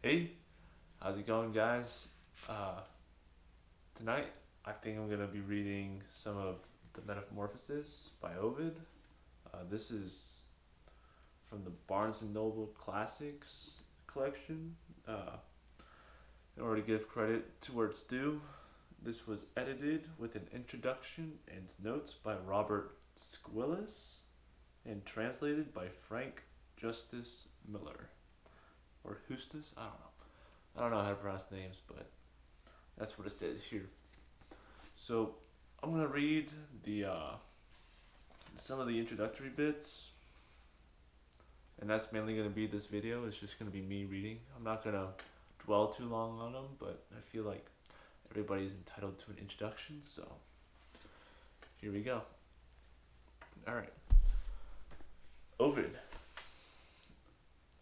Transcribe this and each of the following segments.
Hey, how's it going, guys? Uh, Tonight, I think I'm gonna be reading some of the Metamorphoses by Ovid. This is from the Barnes and Noble Classics collection. Uh, in order to give credit to where it's due, this was edited with an introduction and notes by Robert Squillis and translated by Frank Justice Miller or Hustis. I don't know. I don't know how to pronounce names, but that's what it says here. So I'm gonna read the some of the introductory bits, and that's mainly gonna be this video. It's just gonna be me reading. I'm not gonna dwell too long on them, but I feel like everybody's entitled to an introduction. So here we go. All right, Ovid,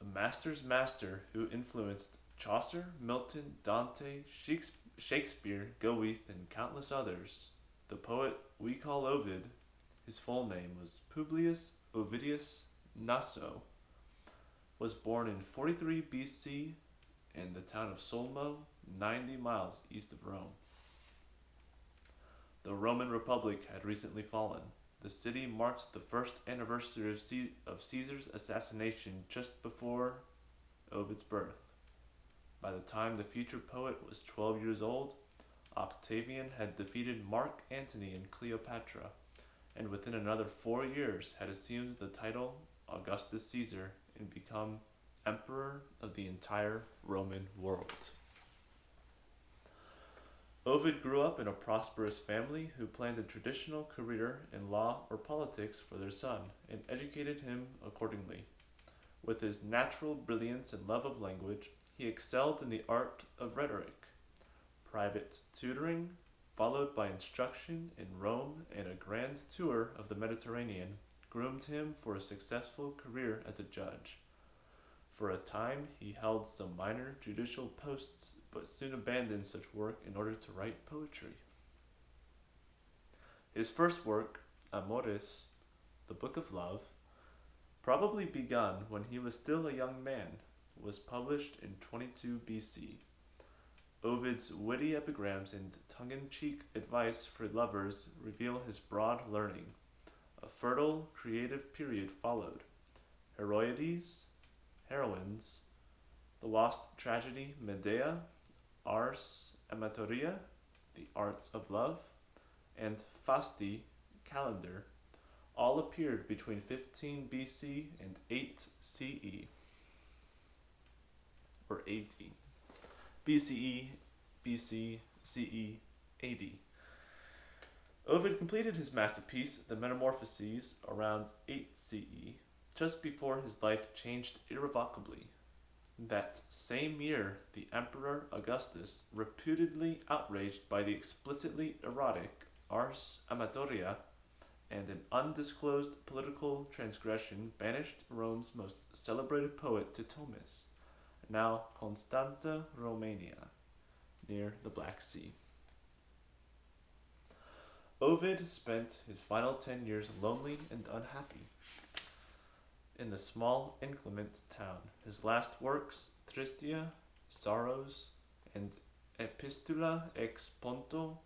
a master's master who influenced Chaucer, Milton, Dante, Shakespeare, Goethe, and countless others. The poet we call Ovid, his full name was Publius Ovidius Naso, was born in 43 BC in the town of Solmo, 90 miles east of Rome. The Roman Republic had recently fallen. The city marked the first anniversary of Caesar's assassination just before Ovid's birth. By the time the future poet was 12 years old, Octavian had defeated Mark Antony and Cleopatra, and within another 4 years had assumed the title Augustus Caesar and become emperor of the entire Roman world. Ovid grew up in a prosperous family who planned a traditional career in law or politics for their son and educated him accordingly. With his natural brilliance and love of language, he excelled in the art of rhetoric. Private tutoring, followed by instruction in Rome and a grand tour of the Mediterranean, groomed him for a successful career as a judge. For a time, he held some minor judicial posts, but soon abandoned such work in order to write poetry. His first work, Amores, the Book of Love, probably begun when he was still a young man, was published in 22 BC. Ovid's witty epigrams and tongue-in-cheek advice for lovers reveal his broad learning. A fertile, creative period followed. Heroides, heroines, the lost tragedy Medea, Ars Amatoria, the arts of love, and Fasti, calendar, all appeared between 15 BC and 8 CE, or AD. BCE, BC, CE, AD. Ovid completed his masterpiece, the Metamorphoses, around 8 CE, just before his life changed irrevocably. That same year, the Emperor Augustus, reputedly outraged by the explicitly erotic Ars Amatoria and an undisclosed political transgression, banished Rome's most celebrated poet to Tomis, now Constanta, Romania, near the Black Sea. Ovid spent his final 10 years lonely and unhappy in the small, inclement town. His last works, Tristia, Sorrows, and Epistula ex Ponto,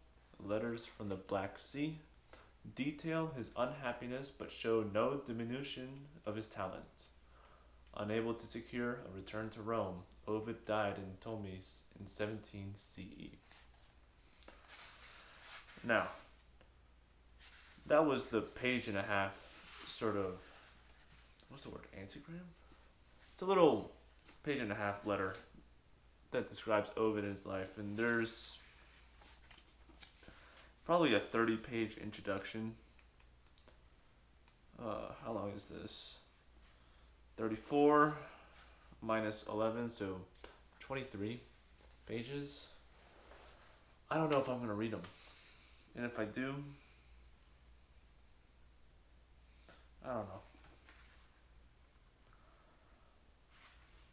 Letters from the Black Sea, detail his unhappiness but show no diminution of his talent. Unable to secure a return to Rome, Ovid died in Tomis in 17 CE. Now, that was the page and a half sort of, what's the word, antigram? It's a little page and a half letter that describes Ovid and his life, and there's probably a 30-page introduction. How long is this? 34 minus 11, so 23 pages. I don't know if I'm going to read them. And if I do, I don't know.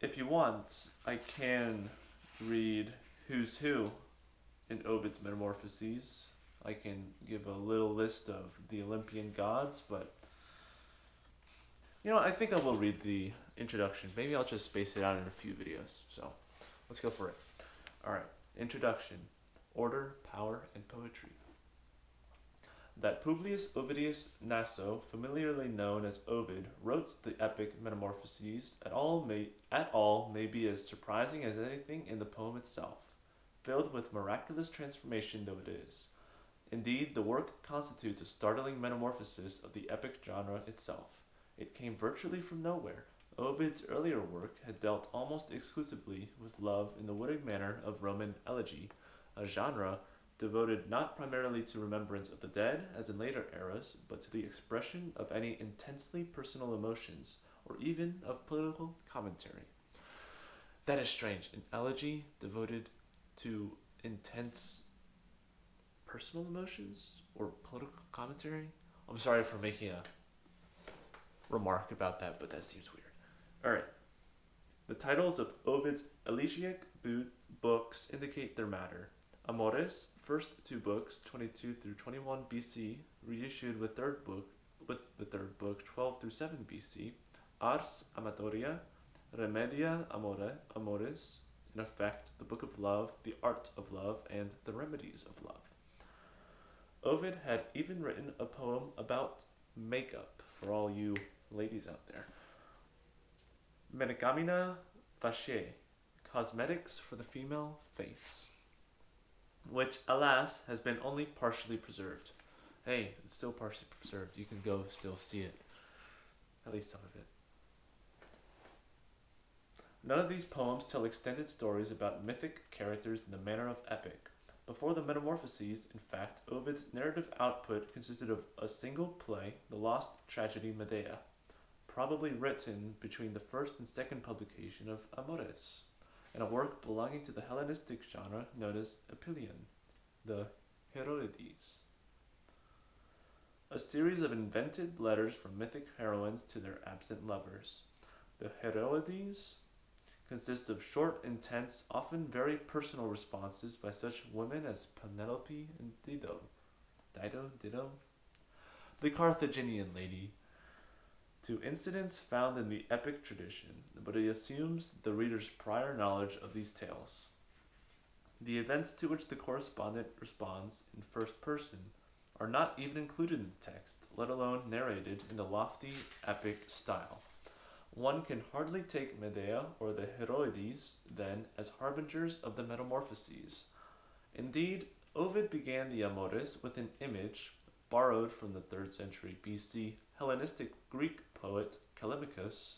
If you want, I can read Who's Who in Ovid's Metamorphoses. I can give a little list of the Olympian gods, but I think I will read the introduction. Maybe I'll just space it out in a few videos. So Let's go for it. All right. Introduction. Order, power, and poetry. That Publius Ovidius Naso, familiarly known as Ovid, wrote the epic Metamorphoses at all may be as surprising as anything in the poem itself, filled with miraculous transformation though it is. Indeed, the work constitutes a startling metamorphosis of the epic genre itself. It came virtually from nowhere. Ovid's earlier work had dealt almost exclusively with love in the wooded manner of Roman elegy, a genre devoted not primarily to remembrance of the dead, as in later eras, but to the expression of any intensely personal emotions, or even of political commentary. That is strange. An elegy devoted to intense personal emotions or political commentary? I'm sorry for making a remark about that, but that seems weird. Alright. The titles of Ovid's elegiac books indicate their matter. Amores, first two books, 22 through 21 BC, reissued with the third book, 12 through 7 BC. Ars Amatoria, Remedia Amores, in effect, the book of love, the art of love, and the remedies of love. Ovid had even written a poem about makeup for all you ladies out there. Menagamina Facie, cosmetics for the female face, which, alas, has been only partially preserved. Hey, it's still partially preserved. You can go still see it. At least some of it. None of these poems tell extended stories about mythic characters in the manner of epic. Before the Metamorphoses, in fact, Ovid's narrative output consisted of a single play, the lost tragedy Medea, probably written between the first and second publication of Amores, and a work belonging to the Hellenistic genre known as Epyllion, the Heroides. A series of invented letters from mythic heroines to their absent lovers. The Heroides consists of short, intense, often very personal responses by such women as Penelope and Dido, the Carthaginian lady, to incidents found in the epic tradition, but it assumes the reader's prior knowledge of these tales. The events to which the correspondent responds in first person are not even included in the text, let alone narrated in the lofty epic style. One can hardly take Medea or the Heroides, then, as harbingers of the Metamorphoses. Indeed, Ovid began the Amores with an image borrowed from the 3rd century BC Hellenistic Greek poet Callimachus,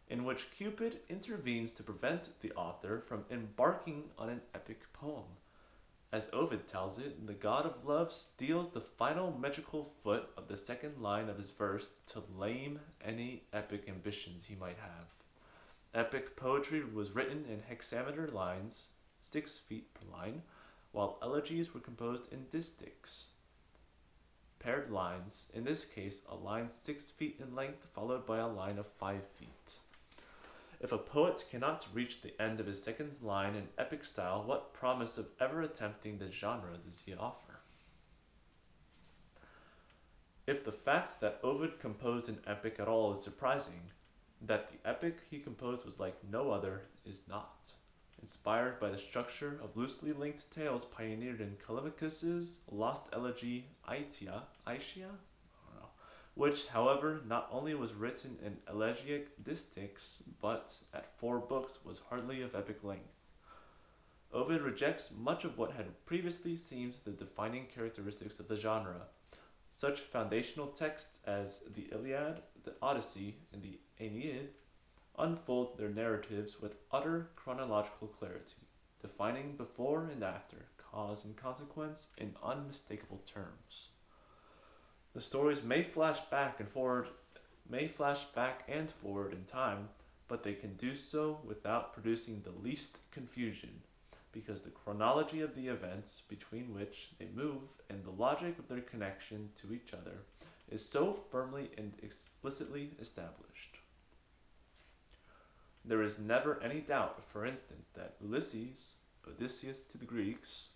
in which Cupid intervenes to prevent the author from embarking on an epic poem. As Ovid tells it, the god of love steals the final metrical foot of the second line of his verse to lame any epic ambitions he might have. Epic poetry was written in hexameter lines, 6 feet per line, while elegies were composed in distichs, paired lines, in this case a line 6 feet in length followed by a line of 5 feet. If a poet cannot reach the end of his second line in epic style, what promise of ever attempting the genre does he offer? If the fact that Ovid composed an epic at all is surprising, that the epic he composed was like no other is not. Inspired by the structure of loosely linked tales pioneered in Callimachus's lost elegy Aetia, which, however, not only was written in elegiac distichs, but at 4 books was hardly of epic length. Ovid rejects much of what had previously seemed the defining characteristics of the genre. Such foundational texts as the Iliad, the Odyssey, and the Aeneid unfold their narratives with utter chronological clarity, defining before and after, cause and consequence in unmistakable terms. The stories may flash back and forward in time, but they can do so without producing the least confusion, because the chronology of the events between which they move and the logic of their connection to each other is so firmly and explicitly established. There is never any doubt, for instance, that Odysseus to the Greeks,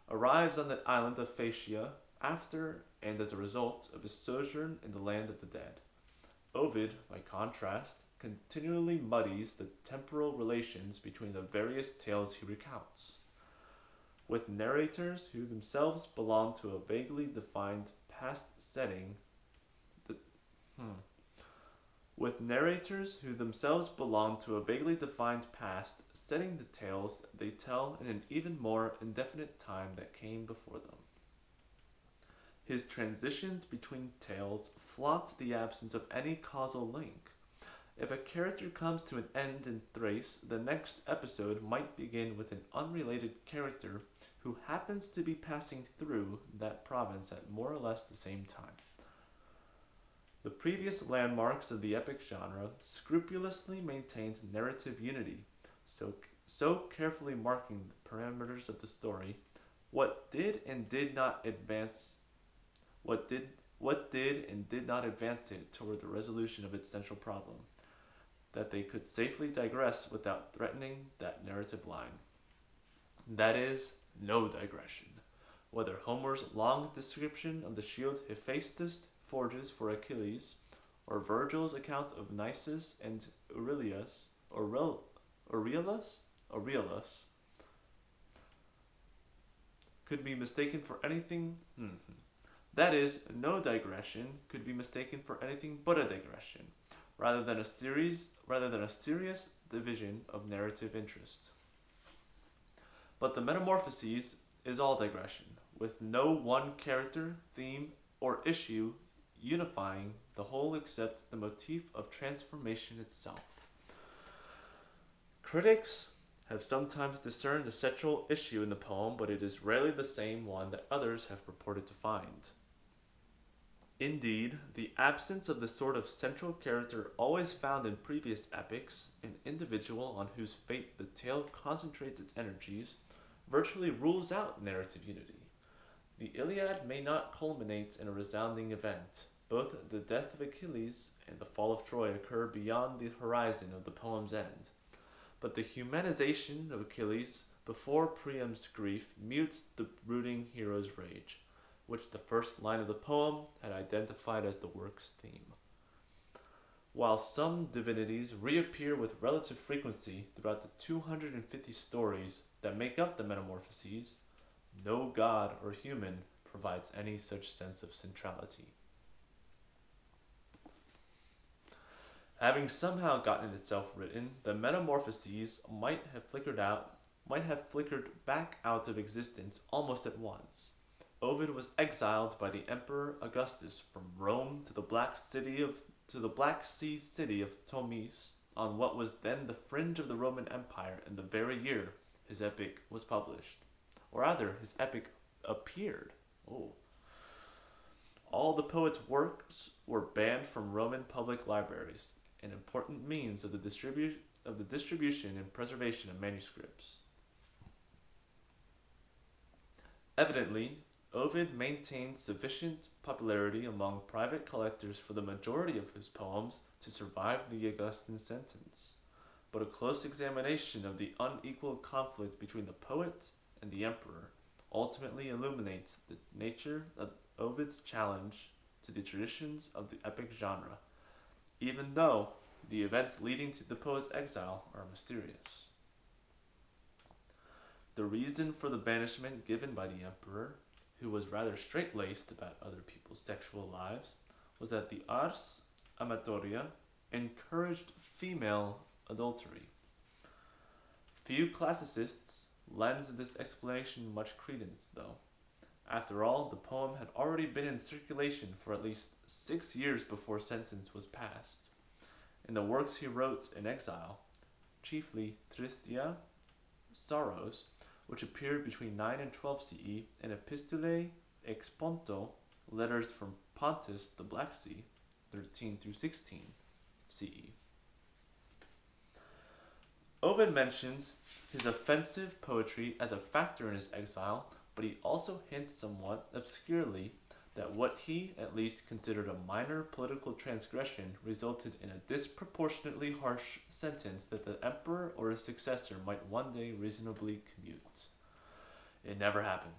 arrives on the island of Phaeacia after and as a result of his sojourn in the land of the dead. Ovid, by contrast, continually muddies the temporal relations between the various tales he recounts. With narrators who themselves belong to a vaguely defined past setting, the, hmm. With narrators who themselves belong to a vaguely defined past setting the tales they tell in an even more indefinite time that came before them. His transitions between tales flaunt the absence of any causal link. If a character comes to an end in Thrace, the next episode might begin with an unrelated character who happens to be passing through that province at more or less the same time. The previous landmarks of the epic genre scrupulously maintained narrative unity, so carefully marking the parameters of the story, what did and did not advance it toward the resolution of its central problem, that they could safely digress without threatening that narrative line. That is, no digression. Whether Homer's long description of the shield Hephaestus forges for Achilles, or Virgil's account of Nisus and Aurelius, could be mistaken for anything. That is, no digression could be mistaken for anything but a digression, rather than a serious division of narrative interest. But the Metamorphoses is all digression, with no one character, theme, or issue unifying the whole except the motif of transformation itself. Critics have sometimes discerned a central issue in the poem, but it is rarely the same one that others have purported to find. Indeed, the absence of the sort of central character always found in previous epics, an individual on whose fate the tale concentrates its energies, virtually rules out narrative unity. The Iliad may not culminate in a resounding event. Both the death of Achilles and the fall of Troy occur beyond the horizon of the poem's end. But the humanization of Achilles before Priam's grief mutes the brooding hero's rage, which the first line of the poem had identified as the work's theme. While some divinities reappear with relative frequency throughout the 250 stories that make up the Metamorphoses, no god or human provides any such sense of centrality. Having somehow gotten itself written, the Metamorphoses might have flickered back out of existence almost at once. Ovid was exiled by the Emperor Augustus from Rome to the Black Sea city of Tomis on what was then the fringe of the Roman Empire in the very year his epic was published. Or rather, his epic appeared. All the poet's works were banned from Roman public libraries, an important means of the distribution and preservation of manuscripts. Evidently, Ovid maintained sufficient popularity among private collectors for the majority of his poems to survive the Augustan sentence, but a close examination of the unequal conflict between the poet and the emperor ultimately illuminates the nature of Ovid's challenge to the traditions of the epic genre, even though the events leading to the poet's exile are mysterious. The reason for the banishment given by the emperor, who was rather straight-laced about other people's sexual lives, was that the Ars Amatoria encouraged female adultery. Few classicists lend this explanation much credence, though. After all, the poem had already been in circulation for at least 6 years before sentence was passed. In the works he wrote in exile, chiefly Tristia, Sorrows, which appeared between 9 and 12 CE, and Epistulae ex Ponto, letters from Pontus, the Black Sea, 13 through 16 CE. Ovid mentions his offensive poetry as a factor in his exile, but he also hints somewhat obscurely that what he at least considered a minor political transgression resulted in a disproportionately harsh sentence that the emperor or his successor might one day reasonably commute. It never happened.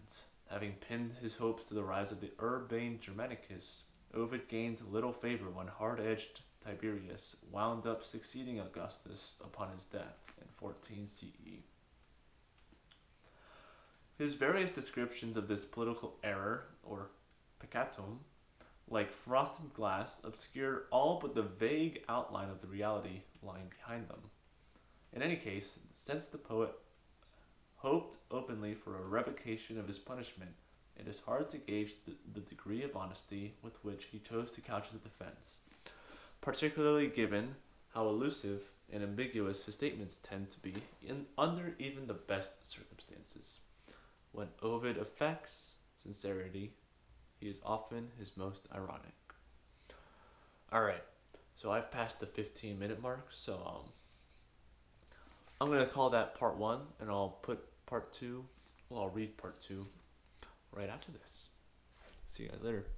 Having pinned his hopes to the rise of the urbane Germanicus, Ovid gained little favor when hard-edged Tiberius wound up succeeding Augustus upon his death in 14 CE. His various descriptions of this political error, or peccatum, like frosted glass, obscure all but the vague outline of the reality lying behind them. In any case, since the poet hoped openly for a revocation of his punishment, it is hard to gauge the degree of honesty with which he chose to couch his defense, particularly given how elusive and ambiguous his statements tend to be under even the best circumstances. When Ovid affects sincerity, he is often his most ironic. Alright, so I've passed the 15-minute mark, so I'm going to call that part 1, and I'll read part 2 right after this. See you guys later.